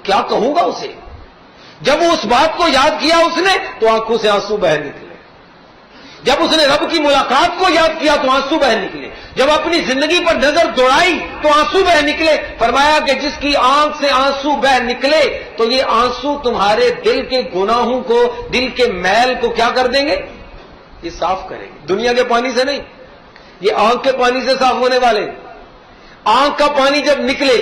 کیا کہوں گا اسے؟ جب اس بات کو یاد کیا اس نے تو آنکھوں سے آنسو بہہ نکلے، جب اس نے رب کی ملاقات کو یاد کیا تو آنسو بہہ نکلے، جب اپنی زندگی پر نظر دوڑائی تو آنسو بہہ نکلے۔ فرمایا کہ جس کی آنکھ سے آنسو بہہ نکلے تو یہ آنسو تمہارے دل کے گناہوں کو، دل کے میل کو کیا کر دیں گے؟ یہ صاف کریں گے، دنیا کے پانی سے نہیں، یہ آنکھ کے پانی سے صاف ہونے والے۔ آنکھ کا پانی جب نکلے،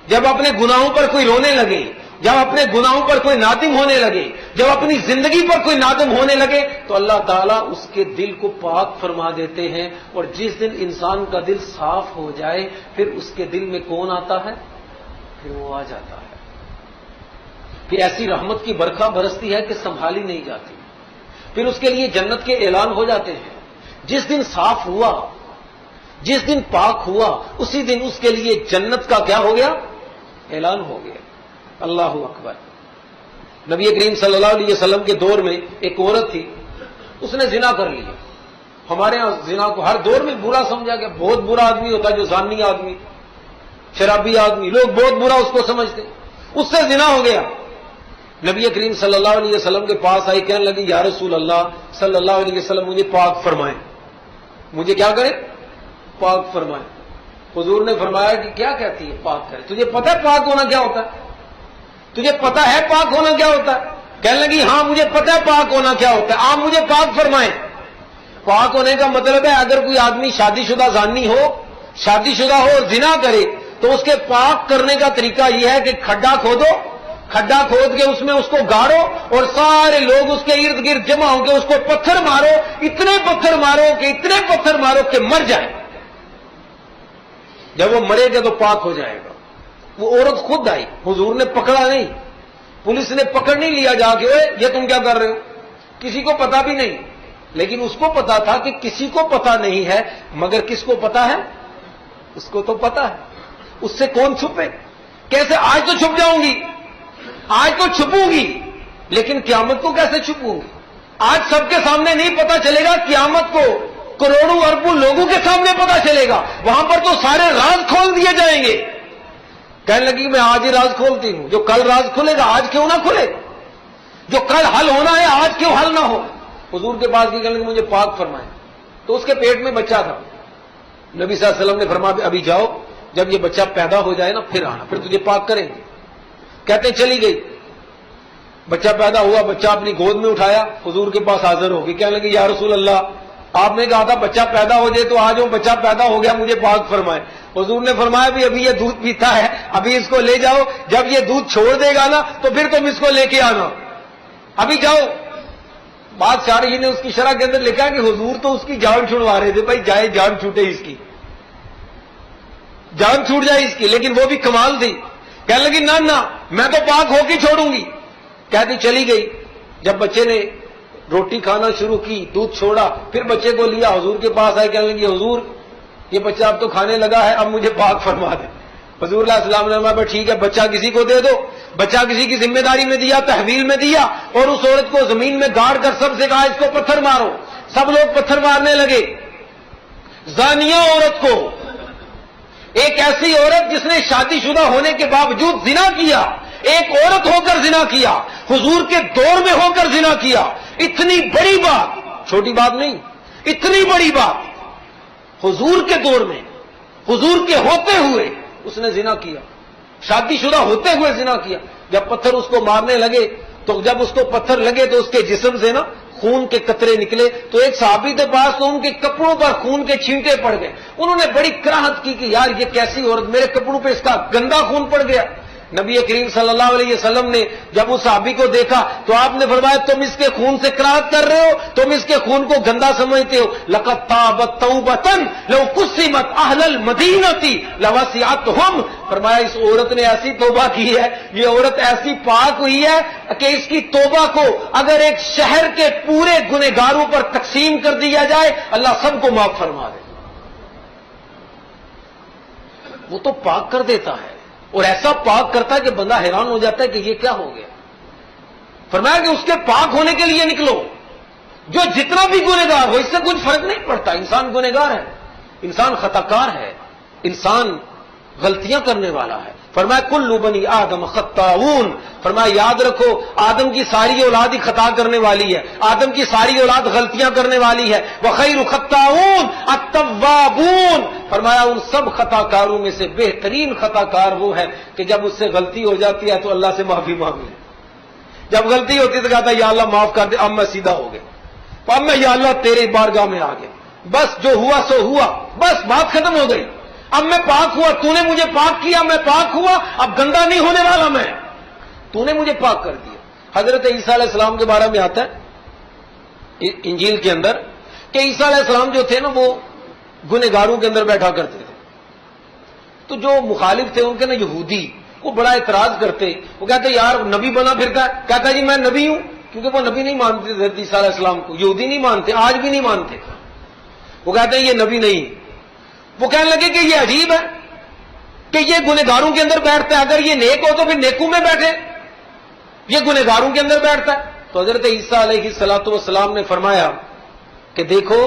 جب اپنے گناہوں پر کوئی رونے لگے، جب اپنے گناہوں پر کوئی نادم ہونے لگے، جب اپنی زندگی پر کوئی نادم ہونے لگے تو اللہ تعالیٰ اس کے دل کو پاک فرما دیتے ہیں۔ اور جس دن انسان کا دل صاف ہو جائے پھر اس کے دل میں کون آتا ہے؟ پھر وہ آ جاتا ہے، پھر ایسی رحمت کی برکھا برستی ہے کہ سنبھالی نہیں جاتی، پھر اس کے لیے جنت کے اعلان ہو جاتے ہیں۔ جس دن صاف ہوا، جس دن پاک ہوا، اسی دن اس کے لیے جنت کا کیا ہو گیا؟ اعلان ہو گیا۔ اللہ اکبر۔ نبی کریم صلی اللہ علیہ وسلم کے دور میں ایک عورت تھی، اس نے زنا کر لیا۔ ہمارے ہاں زنا کو ہر دور میں برا سمجھا گیا، بہت برا آدمی ہوتا ہے جو زانی آدمی، شرابی آدمی، لوگ بہت برا اس کو سمجھتے، اس سے زنا ہو گیا۔ نبی کریم صلی اللہ علیہ وسلم کے پاس آئی، کہنے لگی یا رسول اللہ صلی اللہ علیہ وسلم مجھے پاک فرمائیں، مجھے کیا کرے؟ پاک فرمائیں۔ حضور نے فرمایا کہ کیا کہتی ہے پاک کرے؟ تجھے پتہ ہے پاک ہونا کیا ہوتا ہے؟ تجھے پتا ہے پاک ہونا کیا ہوتا ہے؟ کہنے لگی ہاں مجھے پتا ہے پاک ہونا کیا ہوتا ہے، آپ مجھے پاک فرمائیں۔ پاک ہونے کا مطلب ہے اگر کوئی آدمی شادی شدہ زانی ہو، شادی شدہ ہو، زنا کرے تو اس کے پاک کرنے کا طریقہ یہ ہے کہ کھڈا کھودو، کھڈا کھود کے اس میں اس کو گاڑو اور سارے لوگ اس کے ارد گرد جمع ہو کے اس کو پتھر مارو، اتنے پتھر مارو کہ اتنے پتھر مارو کہ مر جائے۔ جب وہ مرے گا تو پاک ہو جائے گا۔ وہ عورت خود آئی، حضور نے پکڑا نہیں، پولیس نے پکڑ نہیں لیا جا کے اوے یہ تم کیا کر رہے ہو، کسی کو پتا بھی نہیں، لیکن اس کو پتا تھا کہ کسی کو پتا نہیں ہے، مگر کس کو پتا ہے؟ اس کو تو پتا ہے۔ اس سے کون چھپے؟ کیسے؟ آج تو چھپ جاؤں گی، آج تو چھپوں گی، لیکن قیامت کو کیسے چھپوں گی؟ آج سب کے سامنے نہیں پتا چلے گا، قیامت کو کروڑوں اربوں لوگوں کے سامنے پتا چلے گا، وہاں پر تو سارے راز کھول دیے جائیں گے۔ کہنے لگی میں آج ہی راز کھولتی ہوں، جو کل راز کھلے گا آج کیوں نہ کھلے، جو کل حل ہونا ہے آج کیوں حل نہ ہو۔ حضور کے پاس کہنے لگی مجھے پاک فرمائے، تو اس کے پیٹ میں بچہ تھا۔ نبی صلی اللہ علیہ وسلم نے فرمایا ابھی جاؤ، جب یہ بچہ پیدا ہو جائے نا پھر آنا، پھر تجھے پاک کریں گے۔ کہتے چلی گئی، بچہ پیدا ہوا، بچہ اپنی گود میں اٹھایا، حضور کے پاس حاضر ہو گئی، کہنے لگی یا رسول اللہ آپ نے کہا تھا بچہ پیدا ہو جائے تو آج وہ بچہ پیدا ہو گیا، مجھے پاک فرمائے۔ حضور نے فرمایا بھی ابھی یہ دودھ پیتا ہے، ابھی اس کو لے جاؤ، جب یہ دودھ چھوڑ دے گا نا تو پھر تم اس کو لے کے آنا، ابھی جاؤ۔ بات شارحی نے اس کی شرح کے اندر لکھا کہ حضور تو اس کی جان چھڑوا رہے تھے، بھائی جائے جان چھوٹے اس کی، جان چھوٹ جائے اس کی، لیکن وہ بھی کمال تھی۔ کہنے لگی نہ میں تو پاک ہو کے چھوڑوں گی۔ کہتی چلی گئی، جب بچے نے روٹی کھانا شروع کی، دودھ چھوڑا، پھر بچے کو لیا، حضور کے پاس آئے، کہنے لگی حضور یہ بچہ اب تو کھانے لگا ہے، اب مجھے پاک فرما دے۔ حضور علیہ السلام نے فرمایا ٹھیک ہے بچہ کسی کو دے دو۔ بچہ کسی کی ذمہ داری میں دیا، تحویل میں دیا، اور اس عورت کو زمین میں گاڑ کر سب سے کہا اس کو پتھر مارو۔ سب لوگ پتھر مارنے لگے۔ زانیہ عورت کو، ایک ایسی عورت جس نے شادی شدہ ہونے کے باوجود زنا کیا، ایک عورت ہو کر زنا کیا، حضور کے دور میں ہو کر زنا کیا، اتنی بڑی بات، چھوٹی بات نہیں، اتنی بڑی بات حضور کے دور میں، حضور کے ہوتے ہوئے اس نے زنا کیا، شادی شدہ ہوتے ہوئے زنا کیا۔ جب پتھر اس کو مارنے لگے تو جب اس کو پتھر لگے تو اس کے جسم سے نا خون کے قطرے نکلے، تو ایک صحابی کے پاس تو ان کے کپڑوں پر خون کے چھینٹے پڑ گئے۔ انہوں نے بڑی کراہت کی کہ یار یہ کیسی عورت، میرے کپڑوں پہ اس کا گندا خون پڑ گیا۔ نبی کریم صلی اللہ علیہ وسلم نے جب اس صحابی کو دیکھا تو آپ نے فرمایا تم اس کے خون سے کراہت کر رہے ہو، تم اس کے خون کو گندا سمجھتے ہو۔ لقد تابت توبۃ لو قسمت اہل المدینہ لوسعتھم، فرمایا اس عورت نے ایسی توبہ کی ہے، یہ عورت ایسی پاک ہوئی ہے کہ اس کی توبہ کو اگر ایک شہر کے پورے گنہگاروں پر تقسیم کر دیا جائے اللہ سب کو معاف فرما دے۔ وہ تو پاک کر دیتا ہے، اور ایسا پاک کرتا ہے کہ بندہ حیران ہو جاتا ہے کہ یہ کیا ہو گیا۔ فرمایا کہ اس کے پاک ہونے کے لیے نکلو، جو جتنا بھی گنہگار ہو، اس سے کچھ فرق نہیں پڑتا، انسان گنہگار ہے، انسان خطا کار ہے، انسان غلطیاں کرنے والا ہے، فرمایا کل بنی آدم خطاؤن، فرمایا یاد رکھو آدم کی ساری اولاد ہی خطا کرنے والی ہے، آدم کی ساری اولاد غلطیاں کرنے والی ہے، وخیر خطاؤن التوابون، فرمایا ان سب خطا کاروں میں سے بہترین خطا کار وہ ہے کہ جب اس سے غلطی ہو جاتی ہے تو اللہ سے معافی مانگ لے، جب غلطی ہوتی ہے تو کہتا ہے یا اللہ معاف کر دے، اب میں سیدھا ہو گیا، تو اب میں یا اللہ تیرے بارگاہ میں آ گیا، بس جو ہوا سو ہوا، بس بات ختم ہو گئی، اب میں پاک ہوا، تو نے مجھے پاک کیا، میں پاک ہوا، اب گندا نہیں ہونے والا میں، تو نے مجھے پاک کر دیا۔ حضرت عیسیٰ علیہ السلام کے بارے میں آتا ہے انجیل کے اندر کہ عیسیٰ علیہ السلام جو تھے نا وہ گنہگاروں کے اندر بیٹھا کرتے تھے، تو جو مخالف تھے ان کے نا یہودی وہ بڑا اعتراض کرتے، وہ کہتے یار نبی بنا پھرتا ہے، کہتا جی میں نبی ہوں، کیونکہ وہ نبی نہیں مانتے تھے عیسیٰ علیہ السلام کو، یہودی نہیں مانتے، آج بھی نہیں مانتے، وہ کہتے ہیں یہ نبی نہیں۔ وہ کہنے لگے کہ یہ عجیب ہے کہ یہ گنہگاروں کے اندر بیٹھتا ہے، اگر یہ نیک ہو تو پھر نیکوں میں بیٹھے، یہ گنہگاروں کے اندر بیٹھتا ہے۔ تو حضرت عیسیٰ علیہ الصلوۃ والسلام نے فرمایا کہ دیکھو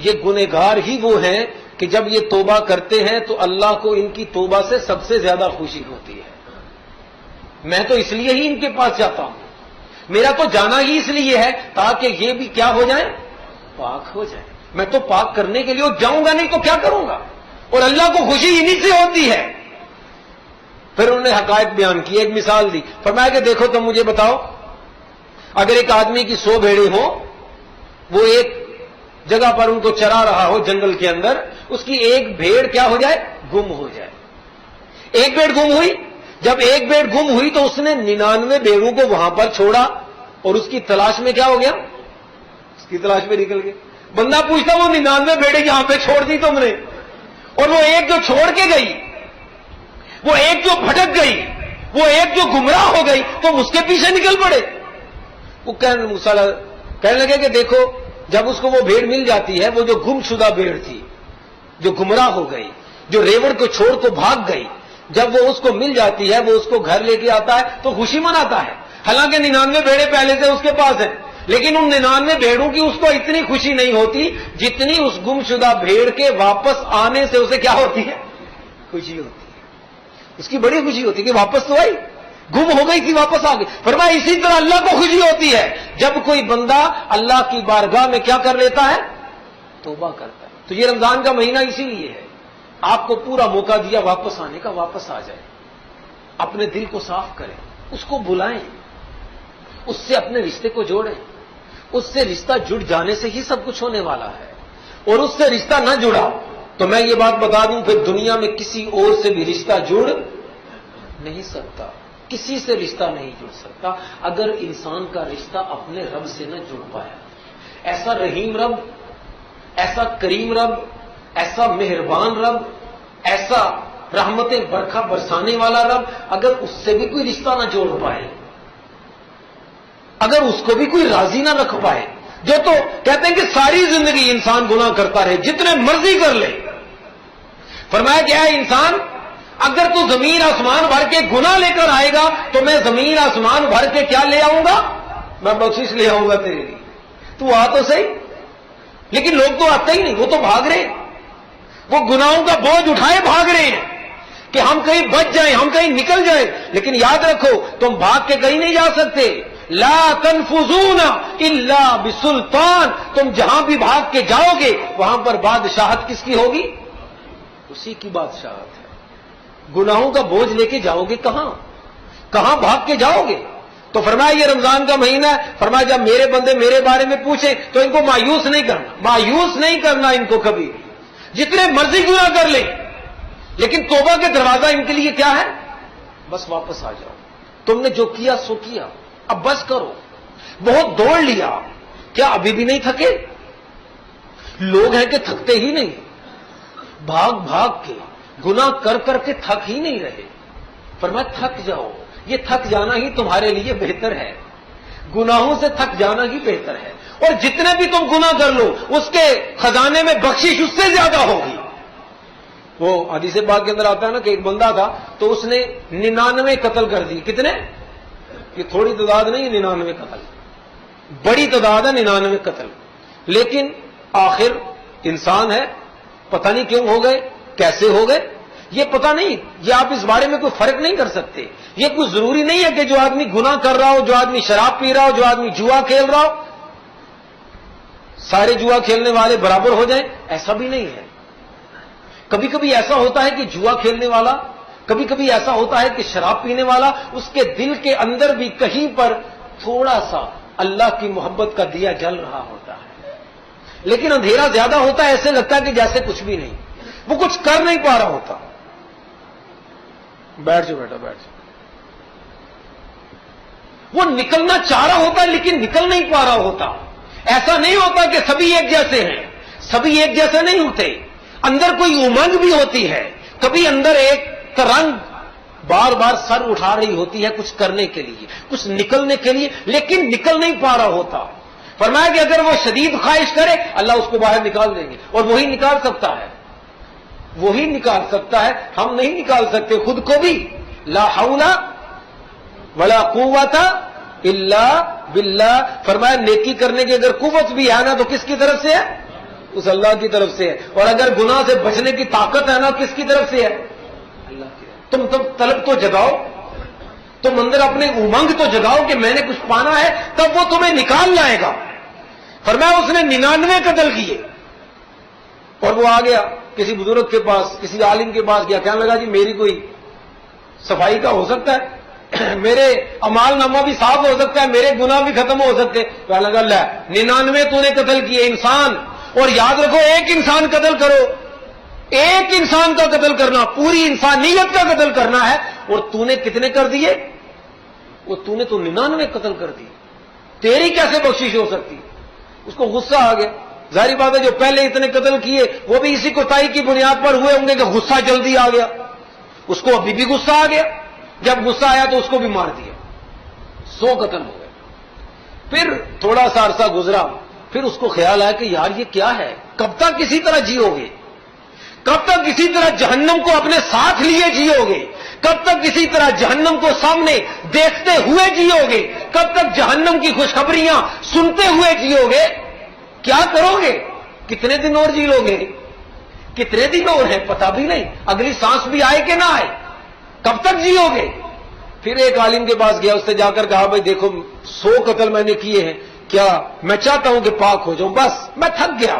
یہ گنہگار ہی وہ ہیں کہ جب یہ توبہ کرتے ہیں تو اللہ کو ان کی توبہ سے سب سے زیادہ خوشی ہوتی ہے، میں تو اس لیے ہی ان کے پاس جاتا ہوں، میرا تو جانا ہی اس لیے ہے تاکہ یہ بھی کیا ہو جائیں، پاک ہو جائیں، میں تو پاک کرنے کے لیے جاؤں گا نہیں تو کیا کروں گا، اور اللہ کو خوشی انہی سے ہوتی ہے۔ پھر انہوں نے حقائق بیان کی، ایک مثال دی، فرمایا کہ دیکھو تم مجھے بتاؤ اگر ایک آدمی کی 100 بھیڑیں ہوں، وہ ایک جگہ پر ان کو چرا رہا ہو جنگل کے اندر، اس کی ایک بھیڑ کیا ہو جائے، گم ہو جائے، ایک بھیڑ گم ہوئی، جب ایک بھیڑ گم ہوئی تو اس نے 99 بھیڑوں کو وہاں پر چھوڑا اور اس کی تلاش میں کیا ہو گیا، اس کی تلاش میں نکل گیا۔ بندہ پوچھتا وہ 99 بھیڑیں یہاں پہ چھوڑ دی تم نے، اور وہ ایک جو چھوڑ کے گئی، وہ ایک جو بھٹک گئی، وہ ایک جو گمراہ ہو گئی، تم اس کے پیچھے نکل پڑے۔ وہ کہنے لگے کہ دیکھو جب اس کو وہ بھیڑ مل جاتی ہے، وہ جو گم شدہ بھیڑ تھی جو گمراہ ہو گئی، جو ریوڑ کو چھوڑ کو بھاگ گئی، جب وہ اس کو مل جاتی ہے وہ اس کو گھر لے کے آتا ہے تو خوشی مناتا ہے، حالانکہ 99 بھیڑیں پہلے سے اس کے پاس ہیں، لیکن ان 99 بھیڑوں کی اس کو اتنی خوشی نہیں ہوتی جتنی اس گم شدہ بھیڑ کے واپس آنے سے اسے کیا ہوتی ہے، خوشی ہوتی ہے، اس کی بڑی خوشی ہوتی ہے کہ واپس تو آئی، گم ہو گئی تھی واپس آ گئی۔ فرمایا اسی طرح اللہ کو خوشی ہوتی ہے جب کوئی بندہ اللہ کی بارگاہ میں کیا کر لیتا ہے، توبہ کرتا ہے۔ تو یہ رمضان کا مہینہ اسی لیے ہے، آپ کو پورا موقع دیا واپس آنے کا، واپس آ جائے، اپنے دل کو صاف کریں، اس کو بلائیں، اس سے اپنے رشتے کو جوڑیں، اس سے رشتہ جڑ جانے سے ہی سب کچھ ہونے والا ہے، اور اس سے رشتہ نہ جڑا تو میں یہ بات بتا دوں پھر دنیا میں کسی اور سے بھی رشتہ جڑ نہیں سکتا، کسی سے رشتہ نہیں جڑ سکتا اگر انسان کا رشتہ اپنے رب سے نہ جڑ پایا۔ ایسا رحیم رب، ایسا کریم رب، ایسا مہربان رب، ایسا رحمتیں برکھا برسانے والا رب، اگر اس سے بھی کوئی رشتہ نہ جوڑ پائے، اگر اس کو بھی کوئی راضی نہ رکھ پائے، جو تو کہتے ہیں کہ ساری زندگی انسان گناہ کرتا رہے جتنے مرضی کر لے، فرمایا کہ اے انسان اگر تو زمین آسمان بھر کے گناہ لے کر آئے گا تو میں زمین آسمان بھر کے کیا لے آؤں گا، میں بخشش لے آؤں گا تیرے لیے، تو آ تو صحیح، لیکن لوگ تو آتے ہی نہیں، وہ تو بھاگ رہے ہیں، وہ گناہوں کا بوجھ اٹھائے بھاگ رہے ہیں کہ ہم کہیں بچ جائیں، ہم کہیں نکل جائیں، لیکن یاد رکھو تم بھاگ کے کہیں نہیں جا سکتے، لا تنفذون الا بسلطان، تم جہاں بھی بھاگ کے جاؤ گے وہاں پر بادشاہت کس کی ہوگی، اسی کی بادشاہت ہے۔ گناہوں کا بوجھ لے کے جاؤ گے کہاں، کہاں بھاگ کے جاؤ گے؟ تو فرمایا یہ رمضان کا مہینہ ہے، فرمایا جب میرے بندے میرے بارے میں پوچھیں تو ان کو مایوس نہیں کرنا، مایوس نہیں کرنا ان کو کبھی بھی، جتنے مرضی گناہ کر لیں، لیکن توبہ کے دروازہ ان کے لیے کیا ہے، بس واپس آ جاؤ، تم نے جو کیا سو کیا، اب بس کرو، بہت دوڑ لیا، کیا ابھی بھی نہیں تھکے؟ لوگ ہیں کہ تھکتے ہی نہیں، بھاگ بھاگ کے گناہ کر کر کے تھک ہی نہیں رہے، فرمایا تھک جاؤ، یہ تھک جانا ہی تمہارے لیے بہتر ہے، گناہوں سے تھک جانا ہی بہتر ہے، اور جتنے بھی تم گناہ کر لو اس کے خزانے میں بخشش اس سے زیادہ ہوگی۔ وہ حدیث پاک کے اندر آتا ہے نا کہ ایک بندہ تھا تو اس نے 99 قتل کر دی، کتنے؟ یہ تھوڑی تعداد نہیں، 99 قتل، بڑی تعداد ہے 99 قتل، لیکن آخر انسان ہے، پتہ نہیں کیوں ہو گئے، کیسے ہو گئے، یہ پتہ نہیں، یہ آپ اس بارے میں کوئی فرق نہیں کر سکتے. یہ کوئی ضروری نہیں ہے کہ جو آدمی گناہ کر رہا ہو، جو آدمی شراب پی رہا ہو، جو آدمی جوا کھیل رہا ہو، سارے جوا کھیلنے والے برابر ہو جائیں. ایسا بھی نہیں ہے. کبھی کبھی ایسا ہوتا ہے کہ جوا کھیلنے والا، کبھی کبھی ایسا ہوتا ہے کہ شراب پینے والا، اس کے دل کے اندر بھی کہیں پر تھوڑا سا اللہ کی محبت کا دیا جل رہا ہوتا ہے، لیکن اندھیرا زیادہ ہوتا ہے، ایسے لگتا ہے کہ جیسے کچھ بھی نہیں، وہ کچھ کر نہیں پا رہا ہوتا. بیٹھ جاؤ بیٹا، بیٹھ جاؤ. وہ نکلنا چاہ رہا ہوتا ہے لیکن نکل نہیں پا رہا ہوتا. ایسا نہیں ہوتا کہ سبھی ایک جیسے ہیں، سبھی ایک جیسے نہیں ہوتے. اندر کوئی امنگ بھی ہوتی ہے، کبھی اندر ایک ترنگ بار بار سر اٹھا رہی ہوتی ہے کچھ کرنے کے لیے، کچھ نکلنے کے لیے، لیکن نکل نہیں پا رہا ہوتا. فرمایا کہ اگر وہ شدید خواہش کرے اللہ اس کو باہر نکال دیں گے، اور وہی نکال سکتا ہے، وہی نکال سکتا ہے. ہم نہیں نکال سکتے خود کو بھی. لا حول ولا قوت الا باللہ. فرمایا نیکی کرنے کی اگر قوت بھی ہے نا تو کس کی طرف سے ہے؟ اس اللہ کی طرف سے ہے. اور اگر گناہ سے بچنے کی طاقت ہے نا کس کی طرف سے ہے؟ اللہ کی. تم طلب تو جگاؤ، تم اندر اپنے امنگ تو جگاؤ کہ میں نے کچھ پانا ہے، تب وہ تمہیں نکال لائے گا. فرمایا اس نے 99 قتل کیے اور وہ آ گیا کسی بزرگ کے پاس، کسی عالم کے پاس گیا، کہنے لگا جی میری کوئی صفائی کا ہو سکتا ہے، میرے اعمال نامہ بھی صاف ہو سکتا ہے، میرے گناہ بھی ختم ہو سکتے. کہنے لگا لے 99 تو نے قتل کیے انسان، اور یاد رکھو ایک انسان قتل کرو، ایک انسان کا قتل کرنا پوری انسانیت کا قتل کرنا ہے، اور تو نے کتنے کر دیے؟ وہ تو نے تو 99 قتل کر دیے، تیری کیسے بخشش ہو سکتی؟ اس کو غصہ آ گیا. ظاہری بات ہے جو پہلے اتنے قتل کیے وہ بھی اسی کوتاہی کی بنیاد پر ہوئے ہوں گے کہ غصہ جلدی آ گیا. اس کو ابھی بھی غصہ آ گیا، جب غصہ آیا تو اس کو بھی مار دیا، 100 قتل ہو گئے. پھر تھوڑا سا عرصہ گزرا، پھر اس کو خیال آیا کہ یار یہ کیا ہے، کب تک کسی طرح جیو گے، کب تک کسی طرح جہنم کو اپنے ساتھ لیے جیو گے، کب تک کسی طرح جہنم کو سامنے دیکھتے ہوئے جیو گے، کب تک جہنم کی خوشخبریاں سنتے ہوئے جیو گے، کیا کرو گے، کتنے دن اور جی لو گے، کتنے دن اور ہیں پتہ بھی نہیں، اگلی سانس بھی آئے کہ نہ آئے، کب تک جیو گے. پھر ایک عالم کے پاس گیا، اس سے جا کر کہا بھائی دیکھو 100 قتل میں نے کیے ہیں، کیا میں چاہتا ہوں کہ پاک ہو جاؤں، بس میں تھک گیا،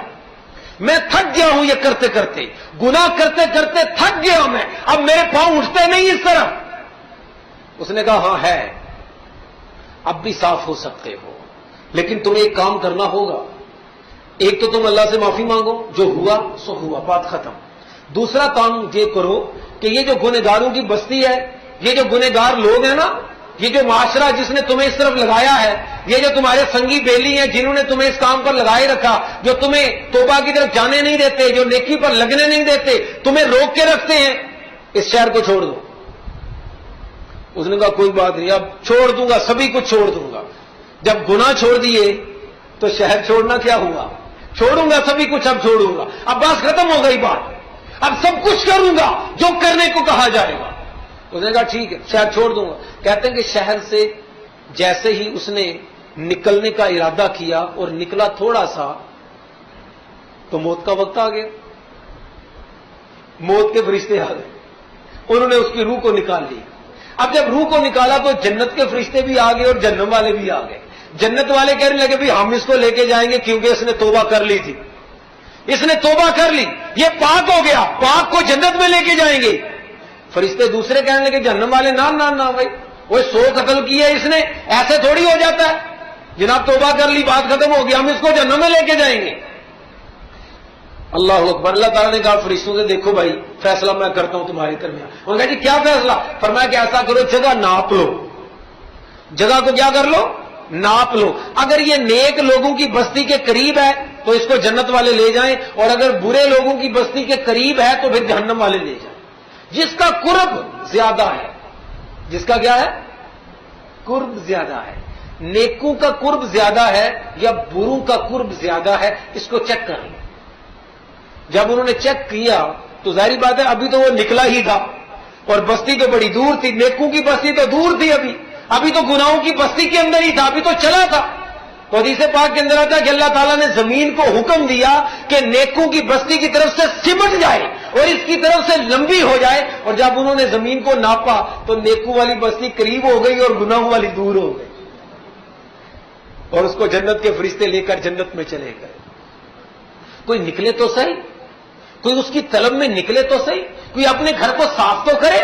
میں تھک گیا ہوں یہ کرتے کرتے، گناہ کرتے کرتے تھک گیا میں، اب میرے پاؤں اٹھتے نہیں اس طرح. اس نے کہا ہاں ہے، اب بھی صاف ہو سکتے ہو، لیکن تمہیں ایک کام کرنا ہوگا. ایک تو تم اللہ سے معافی مانگو، جو ہوا سو ہوا، بات ختم. دوسرا کام یہ کرو کہ یہ جو گنہگاروں کی بستی ہے، یہ جو گنہگار لوگ ہیں نا، یہ جو معاشرہ جس نے تمہیں اس طرف لگایا ہے، یہ جو تمہارے سنگی بیلی ہیں جنہوں نے تمہیں اس کام پر لگائے رکھا، جو تمہیں توبہ کی طرف جانے نہیں دیتے، جو نیکی پر لگنے نہیں دیتے، تمہیں روک کے رکھتے ہیں، اس شہر کو چھوڑ دو. اس نے کہا کوئی بات نہیں، اب چھوڑ دوں گا، سبھی کچھ چھوڑ دوں گا. جب گناہ چھوڑ دیے تو شہر چھوڑنا کیا ہوا، چھوڑوں گا سبھی کچھ، اب چھوڑوں گا، اب بس ختم ہو گئی بات، اب سب کچھ کروں گا جو کرنے کو کہا جائے گا. اس نے کہا ٹھیک ہے شہر چھوڑ دوں گا. کہتے ہیں کہ شہر سے جیسے ہی اس نے نکلنے کا ارادہ کیا اور نکلا تھوڑا سا تو موت کا وقت آ گیا. موت کے فرشتے آ گئے، انہوں نے اس کی روح کو نکال لی. اب جب روح کو نکالا تو جنت کے فرشتے بھی آ گئے اور جہنم والے بھی آ گئے. جنت والے کہنے لگے بھی ہم اس کو لے کے جائیں گے کیونکہ اس نے توبہ کر لی تھی، اس نے توبہ کر لی، یہ پاک ہو گیا، پاک کو جنت میں لے کے جائیں گے. فرشتے دوسرے کہنے لگے جہنم والے نہ بھائی، وہ 100 قتل کیے اس نے، ایسے تھوڑی ہو جاتا ہے، جناب توبہ کر لی، بات ختم ہو گئی، ہم اس کو جہنم میں لے کے جائیں گے. اللہ اکبر. اللہ تعالیٰ نے کہا فرشتوں سے دیکھو بھائی فیصلہ میں کرتا ہوں تمہارے درمیان. انہوں نے کہا جی کیا فیصلہ؟ فرمایا کہ ایسا کرو جگہ ناپ لو، جگہ کو کیا کر لو، ناپ لو. اگر یہ نیک لوگوں کی بستی کے قریب ہے تو اس کو جنت والے لے جائیں، اور اگر برے لوگوں کی بستی کے قریب ہے تو پھر جہنم والے لے جائیں. جس کا قرب زیادہ ہے، جس کا کیا ہے، قرب زیادہ ہے، نیکوں کا قرب زیادہ ہے یا بروں کا قرب زیادہ ہے، اس کو چیک کر لیں. جب انہوں نے چیک کیا تو ظاہری بات ہے ابھی تو وہ نکلا ہی تھا اور بستی تو بڑی دور تھی، نیکوں کی بستی تو دور تھی، ابھی تو گناہوں کی بستی کے اندر ہی تھا، ابھی تو چلا تھا. تو حدیث پاک کے اندر آتا ہے کہ اللہ تعالیٰ نے زمین کو حکم دیا کہ نیکوں کی بستی کی طرف سے سمٹ جائے اور اس کی طرف سے لمبی ہو جائے. اور جب انہوں نے زمین کو ناپا تو نیکو والی بستی قریب ہو گئی اور گناہوں والی دور ہو گئی, اور اس کو جنت کے فرشتے لے کر جنت میں چلے گئے. کوئی نکلے تو صحیح, کوئی اس کی طلب میں نکلے تو صحیح, کوئی اپنے گھر کو صاف تو کرے,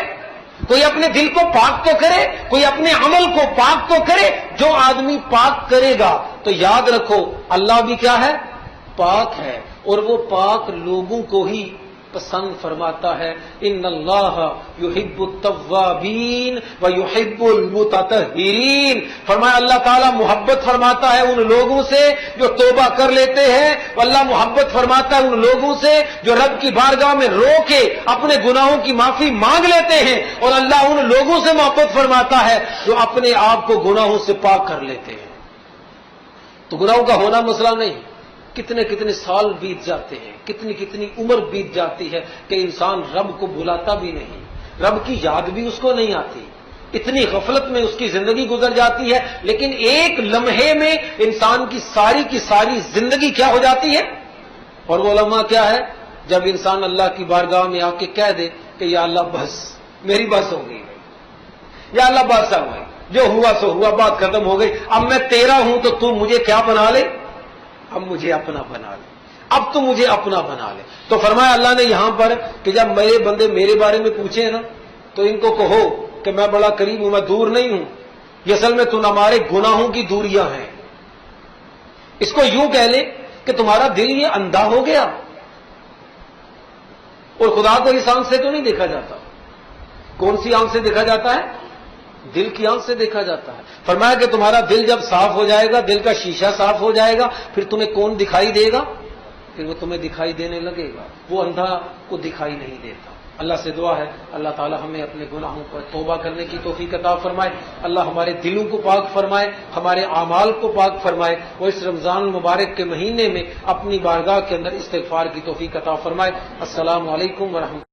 کوئی اپنے دل کو پاک تو کرے, کوئی اپنے عمل کو پاک تو کرے. جو آدمی پاک کرے گا تو یاد رکھو اللہ بھی کیا ہے, پاک ہے, اور وہ پاک لوگوں کو ہی پسند فرماتا ہے. ان اللہ یحب التوابین ویحب المتطہرین. فرمایا اللہ تعالیٰ محبت فرماتا ہے ان لوگوں سے جو توبہ کر لیتے ہیں, اللہ محبت فرماتا ہے ان لوگوں سے جو رب کی بارگاہ میں رو کے اپنے گناہوں کی معافی مانگ لیتے ہیں, اور اللہ ان لوگوں سے محبت فرماتا ہے جو اپنے آپ کو گناہوں سے پاک کر لیتے ہیں. تو گناہوں کا ہونا مسئلہ نہیں, کتنے کتنے سال بیت جاتے ہیں, کتنی کتنی عمر بیت جاتی ہے کہ انسان رب کو بلاتا بھی نہیں, رب کی یاد بھی اس کو نہیں آتی, اتنی غفلت میں اس کی زندگی گزر جاتی ہے. لیکن ایک لمحے میں انسان کی ساری زندگی کیا ہو جاتی ہے. اور وہ لمحہ کیا ہے, جب انسان اللہ کی بارگاہ میں آ کے کہہ دے کہ یا اللہ بس میری بس ہو گئی, یا اللہ بس ہو گئی, جو ہوا سو ہوا, بات ختم ہو گئی, اب میں تیرا ہوں تو تو مجھے کیا بنا لے, اب مجھے اپنا بنا لے, اب تو مجھے اپنا بنا لے. تو فرمایا اللہ نے یہاں پر کہ جب میرے بندے میرے بارے میں پوچھیں نا تو ان کو کہو کہ میں بڑا قریب ہوں, میں دور نہیں ہوں, یہ اصل میں تم ہمارے گناہوں کی دوریاں ہیں. اس کو یوں کہہ لیں کہ تمہارا دل یہ اندھا ہو گیا, اور خدا کو اس آنکھ سے تو نہیں دیکھا جاتا. کون سی آنکھ سے دیکھا جاتا ہے, دل کی آنکھ سے دیکھا جاتا ہے. فرمایا کہ تمہارا دل جب صاف ہو جائے گا, دل کا شیشہ صاف ہو جائے گا, پھر تمہیں کون دکھائی دے گا, پھر وہ تمہیں دکھائی دینے لگے گا. وہ اندھا کو دکھائی نہیں دیتا. اللہ سے دعا ہے اللہ تعالی ہمیں اپنے گناہوں پر توبہ کرنے کی توفیق عطا فرمائے. اللہ ہمارے دلوں کو پاک فرمائے, ہمارے اعمال کو پاک فرمائے, اور اس رمضان مبارک کے مہینے میں اپنی بارگاہ کے اندر استغفار کی توفیق عطا فرمائے. السلام علیکم ورحمۃ اللہ.